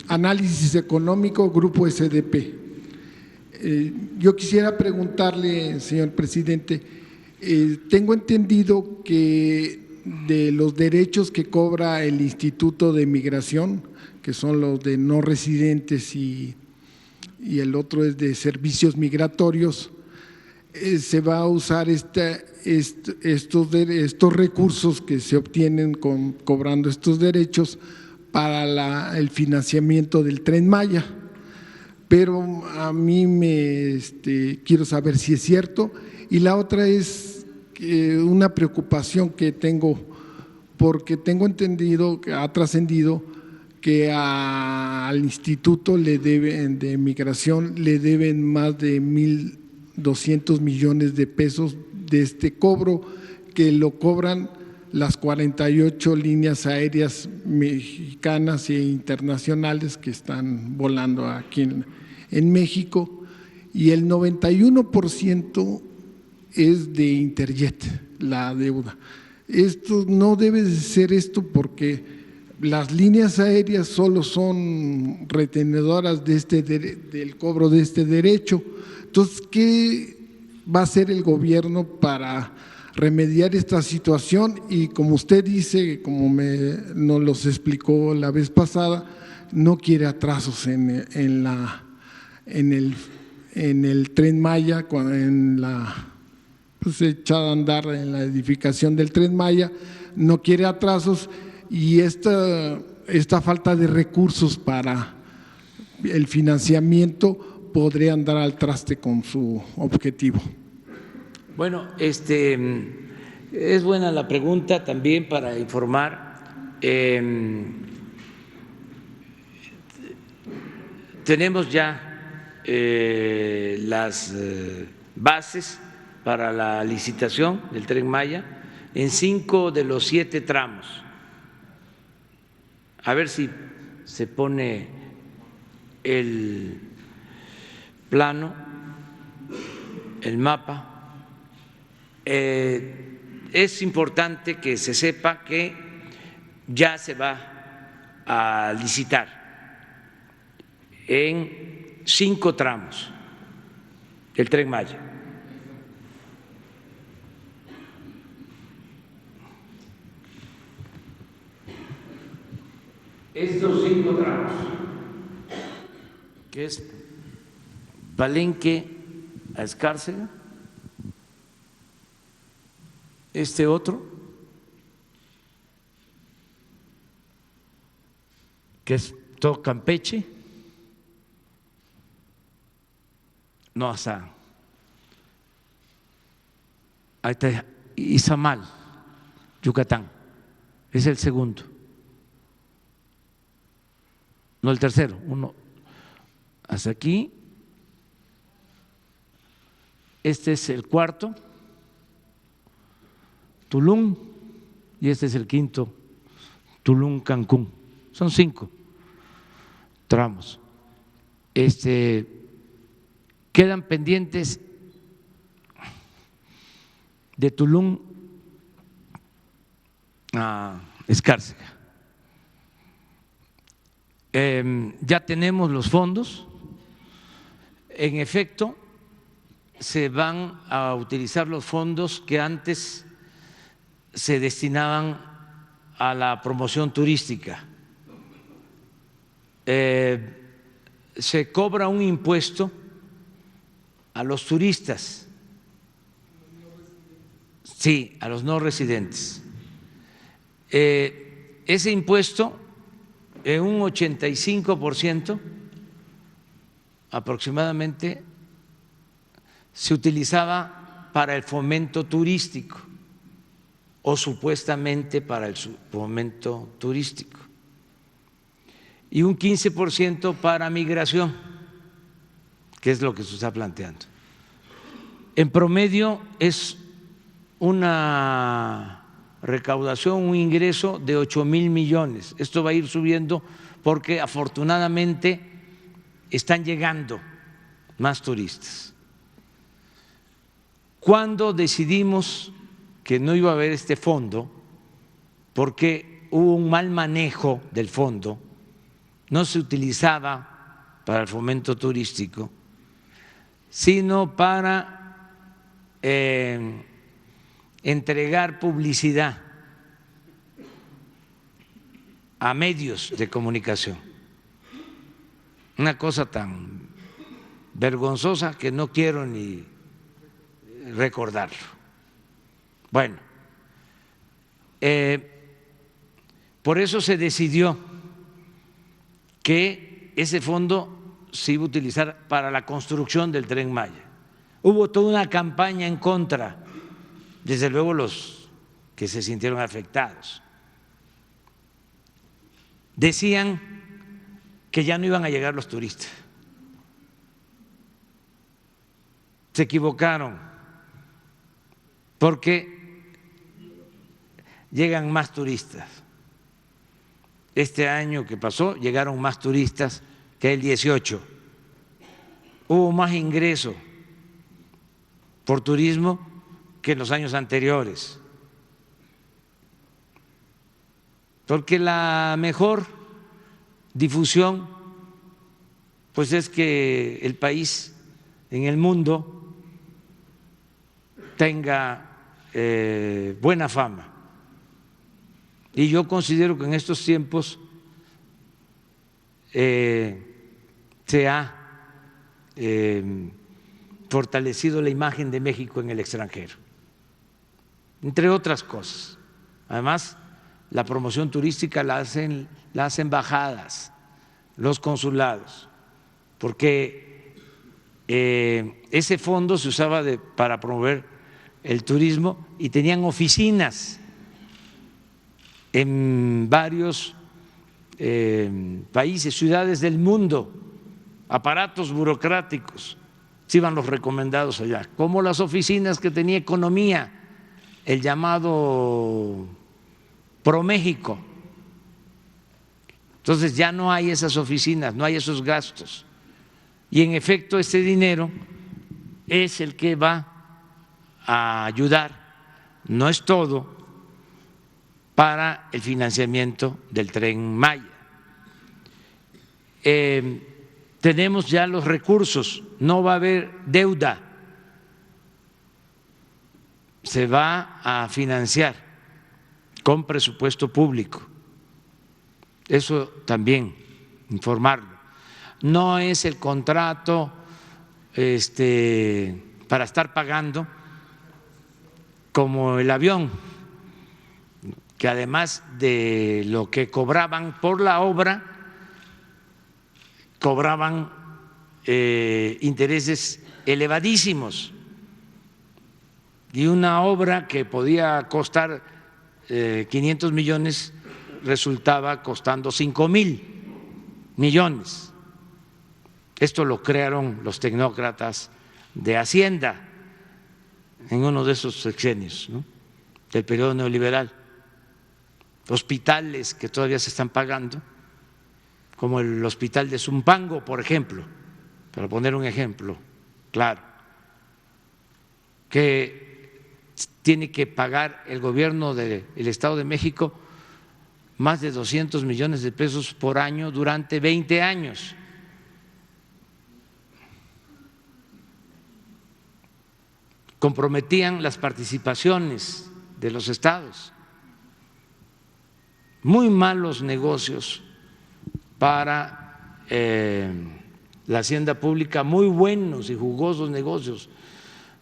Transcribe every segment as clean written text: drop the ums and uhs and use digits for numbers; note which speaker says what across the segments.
Speaker 1: Análisis Económico, Grupo SDP. Yo quisiera preguntarle, señor presidente, tengo entendido que de los derechos que cobra el Instituto de Migración, que son los de no residentes y el otro es de servicios migratorios, se va a usar estos recursos que se obtienen cobrando estos derechos para el financiamiento del Tren Maya. Pero a mí quiero saber si es cierto. Y la otra es una preocupación que tengo, porque tengo entendido que ha trascendido que al Instituto de Migración le deben más de 1,200 millones de pesos de este cobro, que lo cobran las 48 líneas aéreas mexicanas e internacionales que están volando aquí en México, y el 91% es de Interjet, la deuda. Esto no debe de ser esto, porque las líneas aéreas solo son retenedoras del cobro de este derecho. Entonces, ¿qué va a hacer el gobierno para remediar esta situación? Y como usted dice, como nos los explicó la vez pasada, no quiere atrasos en el Tren Maya, pues echada a andar en la edificación del Tren Maya, no quiere atrasos, y esta falta de recursos para el financiamiento podrían dar al traste con su objetivo.
Speaker 2: Bueno, es buena la pregunta también para informar. Tenemos ya las bases para la licitación del Tren Maya en 5 de los 7 tramos. A ver si se pone el plano, el mapa. Es importante que se sepa que ya se va a licitar en 5 tramos el Tren Maya. Estos 5 tramos, que es Palenque a Escárcega, este otro, que es todo Campeche, no, hasta ahí está Izamal, Yucatán, es el segundo, no el tercero, uno hasta aquí, este es el cuarto, Tulum, y este es el quinto, Tulum, Cancún. Son 5 tramos. Quedan pendientes de Tulum a Escárcega. Ya tenemos los fondos. En efecto, se van a utilizar los fondos que antes se destinaban a la promoción turística. Se cobra un impuesto a los turistas, sí, a los no residentes. Ese impuesto, en un 85% aproximadamente, se utilizaba para el fomento turístico, o supuestamente para el fomento turístico, y un 15% para migración, que es lo que se está planteando. En promedio es una recaudación, un ingreso de 8,000 millones. Esto va a ir subiendo porque afortunadamente están llegando más turistas. Cuando decidimos que no iba a haber este fondo, porque hubo un mal manejo del fondo, no se utilizaba para el fomento turístico, sino para entregar publicidad a medios de comunicación. Una cosa tan vergonzosa que no quiero ni recordarlo. Bueno, por eso se decidió que ese fondo se iba a utilizar para la construcción del Tren Maya. Hubo toda una campaña en contra, desde luego los que se sintieron afectados. Decían que ya no iban a llegar los turistas. Se equivocaron, porque llegan más turistas. Este año que pasó llegaron más turistas que el 18. Hubo más ingreso por turismo que en los años anteriores, porque la mejor difusión pues es que el país en el mundo tenga buena fama. Y yo considero que en estos tiempos se ha fortalecido la imagen de México en el extranjero, entre otras cosas. Además, la promoción turística la hacen las embajadas, los consulados, porque ese fondo se usaba para promover el turismo y tenían oficinas en varios países, ciudades del mundo, aparatos burocráticos, se iban los recomendados allá, como las oficinas que tenía Economía, el llamado ProMéxico. Entonces ya no hay esas oficinas, no hay esos gastos. Y en efecto este dinero es el que va a ayudar, no es todo, para el financiamiento del Tren Maya. Tenemos ya los recursos, no va a haber deuda, se va a financiar con presupuesto público. Eso también informarlo. No es el contrato para estar pagando como el avión, que además de lo que cobraban por la obra, cobraban intereses elevadísimos, y una obra que podía costar 500 millones resultaba costando 5,000 millones. Esto lo crearon los tecnócratas de Hacienda en uno de esos sexenios, ¿no?, del periodo neoliberal. Hospitales que todavía se están pagando, como el hospital de Zumpango, por ejemplo, para poner un ejemplo claro, que tiene que pagar el gobierno del Estado de México más de 200 millones de pesos por año durante 20 años. Comprometían las participaciones de los estados. Muy malos negocios para la hacienda pública, muy buenos y jugosos negocios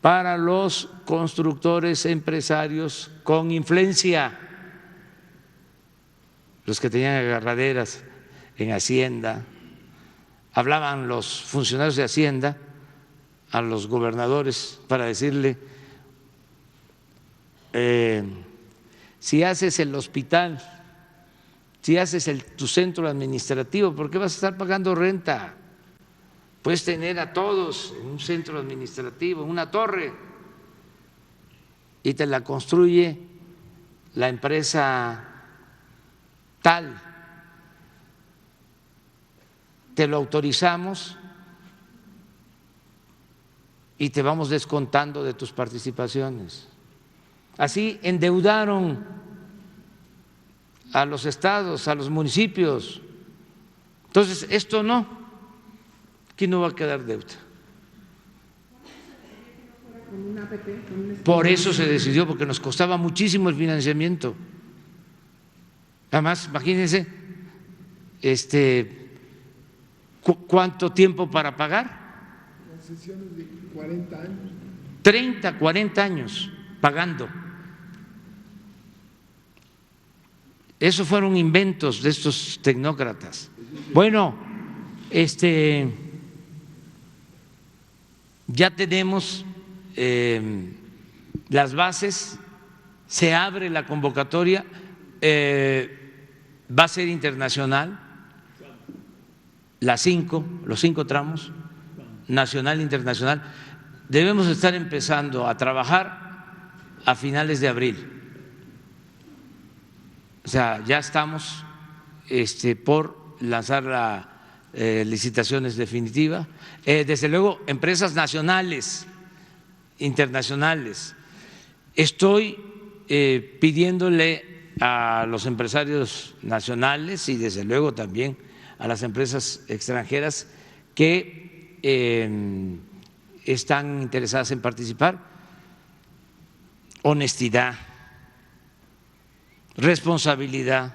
Speaker 2: para los constructores empresarios con influencia, los que tenían agarraderas en Hacienda. Hablaban los funcionarios de Hacienda a los gobernadores para decirle: si haces el hospital, si haces tu centro administrativo, ¿por qué vas a estar pagando renta? Puedes tener a todos en un centro administrativo, en una torre, y te la construye la empresa tal, te lo autorizamos y te vamos descontando de tus participaciones. Así endeudaron a los estados, a los municipios, Entonces, esto no, aquí no va a quedar deuda. Por eso se decidió, porque nos costaba muchísimo el financiamiento. Además, imagínense, ¿cuánto tiempo para pagar?
Speaker 1: Concesiones de 40 años.
Speaker 2: 30, 40 años pagando. Esos fueron inventos de estos tecnócratas. Bueno, ya tenemos las bases, se abre la convocatoria, va a ser internacional, los 5 tramos, nacional e internacional. Debemos estar empezando a trabajar a finales de abril. O sea, ya estamos por lanzar la licitaciones definitiva. Desde luego, empresas nacionales, internacionales. Estoy pidiéndole a los empresarios nacionales y desde luego también a las empresas extranjeras que están interesadas en participar, honestidad, responsabilidad,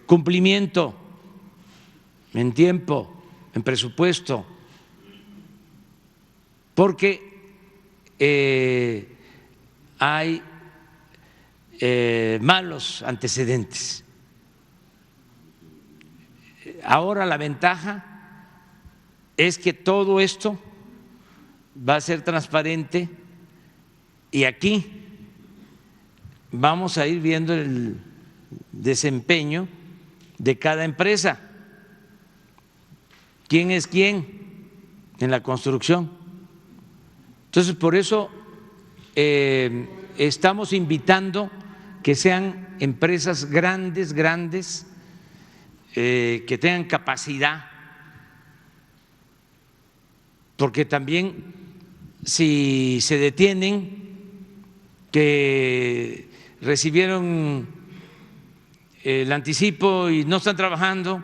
Speaker 2: cumplimiento en tiempo, en presupuesto, porque hay malos antecedentes. Ahora la ventaja es que todo esto va a ser transparente y aquí vamos a ir viendo el desempeño de cada empresa, quién es quién en la construcción. Entonces, por eso estamos invitando que sean empresas grandes, que tengan capacidad, porque también si se detienen, que recibieron el anticipo y no están trabajando,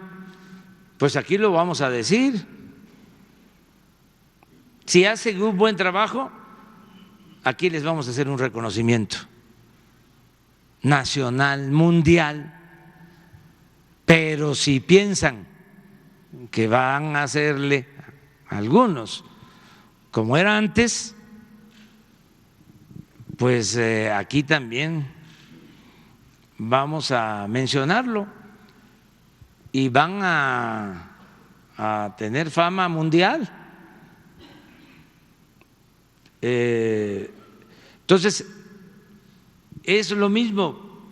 Speaker 2: pues aquí lo vamos a decir. Si hacen un buen trabajo, aquí les vamos a hacer un reconocimiento nacional, mundial. Pero si piensan que van a hacerle algunos como era antes, pues aquí también vamos a mencionarlo y van a tener fama mundial. Entonces, es lo mismo,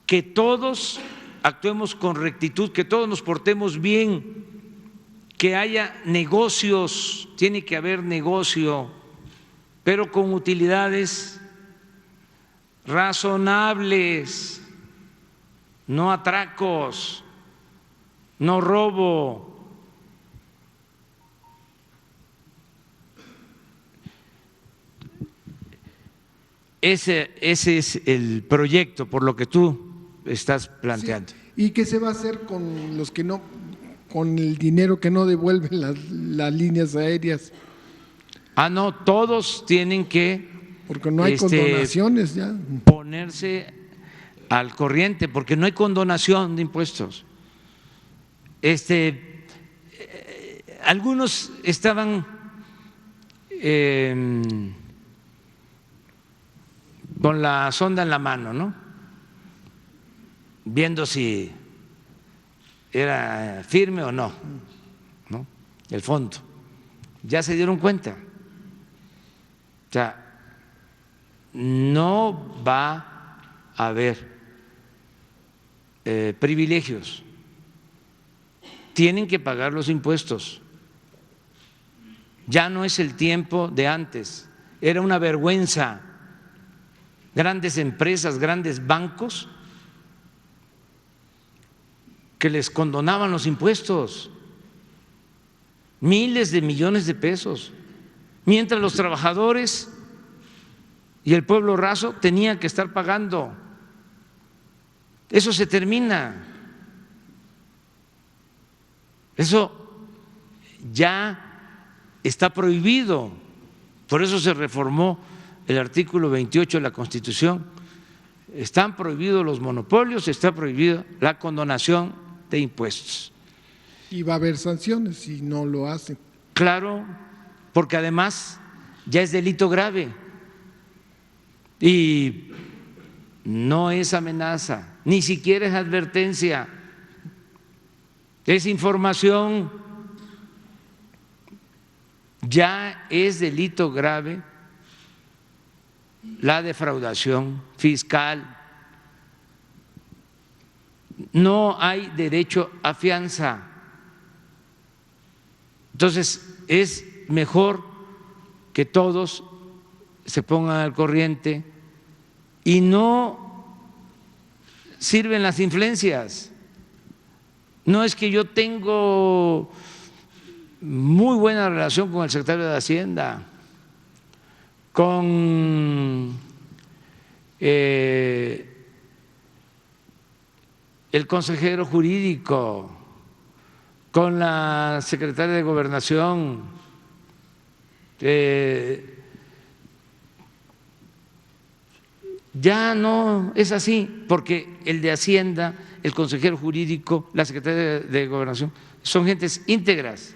Speaker 2: que todos actuemos con rectitud, que todos nos portemos bien, que haya negocios, tiene que haber negocio, pero con utilidades razonables, no atracos, no robo. Ese es el proyecto por lo que tú estás planteando.
Speaker 1: Sí. ¿Y qué se va a hacer con los que no, con el dinero que no devuelven las líneas aéreas?
Speaker 2: No, todos tienen que,
Speaker 1: porque no hay condonaciones ya,
Speaker 2: ponerse al corriente, porque no hay condonación de impuestos. Algunos estaban con la sonda en la mano, ¿no? Viendo si era firme o no, el fondo. Ya se dieron cuenta. O sea, no va a haber privilegios. Tienen que pagar los impuestos. Ya no es el tiempo de antes. Era una vergüenza. Grandes empresas, grandes bancos que les condonaban los impuestos, miles de millones de pesos, mientras los trabajadores y el pueblo raso tenían que estar pagando. Eso se termina. Eso ya está prohibido. Por eso se reformó el artículo 28 de la Constitución. Están prohibidos los monopolios, está prohibida la condonación de impuestos.
Speaker 1: Y va a haber sanciones si no lo hacen.
Speaker 2: Claro, porque además ya es delito grave y no es amenaza, ni siquiera es advertencia, es información. Ya es delito grave la defraudación fiscal. No hay derecho a fianza. Entonces, es mejor que todos se pongan al corriente y no sirven las influencias. No es que yo tengo muy buena relación con el secretario de Hacienda, con el consejero jurídico, con la secretaria de Gobernación, ya no es así, porque el de Hacienda, el consejero jurídico, la secretaria de Gobernación son gentes íntegras,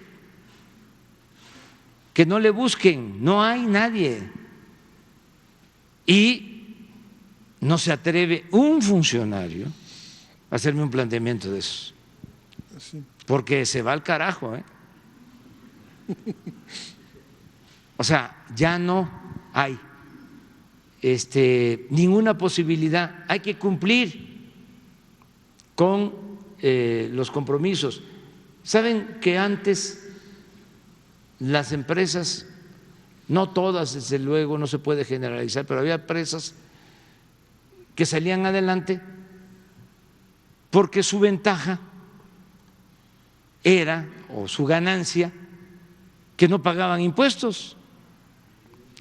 Speaker 2: que no le busquen, no hay nadie. Y no se atreve un funcionario a hacerme un planteamiento de esos, porque se va al carajo, ¿eh? O sea, ya no hay ninguna posibilidad, hay que cumplir con los compromisos. ¿Saben que antes las empresas, no todas desde luego, no se puede generalizar, pero había empresas que salían adelante porque su ventaja era, o su ganancia, que no pagaban impuestos?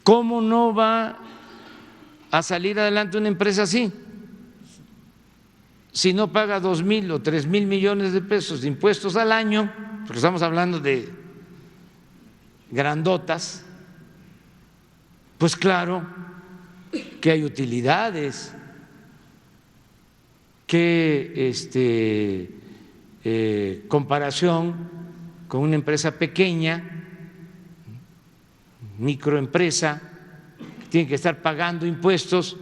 Speaker 2: ¿Cómo no va a salir adelante una empresa así si no paga 2,000 o 3,000 millones de pesos de impuestos al año? Porque estamos hablando de grandotas. Pues claro que hay utilidades, que comparación con una empresa pequeña, microempresa, que tiene que estar pagando impuestos,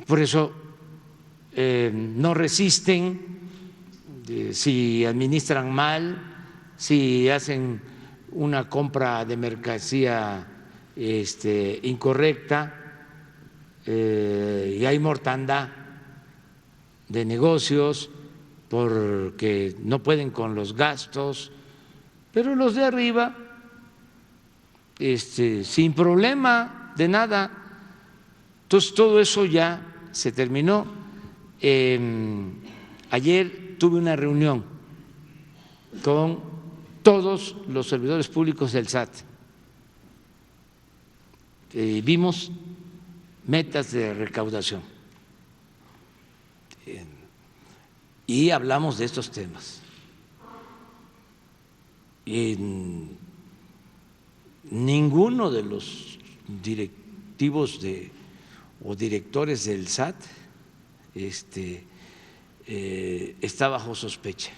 Speaker 2: por eso no resisten si administran mal, si hacen una compra de mercancía incorrecta, y hay mortandad de negocios porque no pueden con los gastos, pero los de arriba sin problema de nada. Entonces todo eso ya se terminó. Ayer tuve una reunión con todos los servidores públicos del SAT. Vimos metas de recaudación y hablamos de estos temas. Ninguno de los directivos o directores del SAT está bajo sospecha.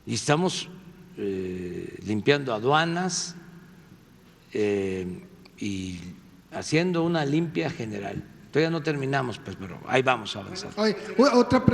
Speaker 2: Y estamos limpiando aduanas y haciendo una limpia general. Todavía no terminamos, pues, pero ahí vamos a avanzar.
Speaker 1: Otra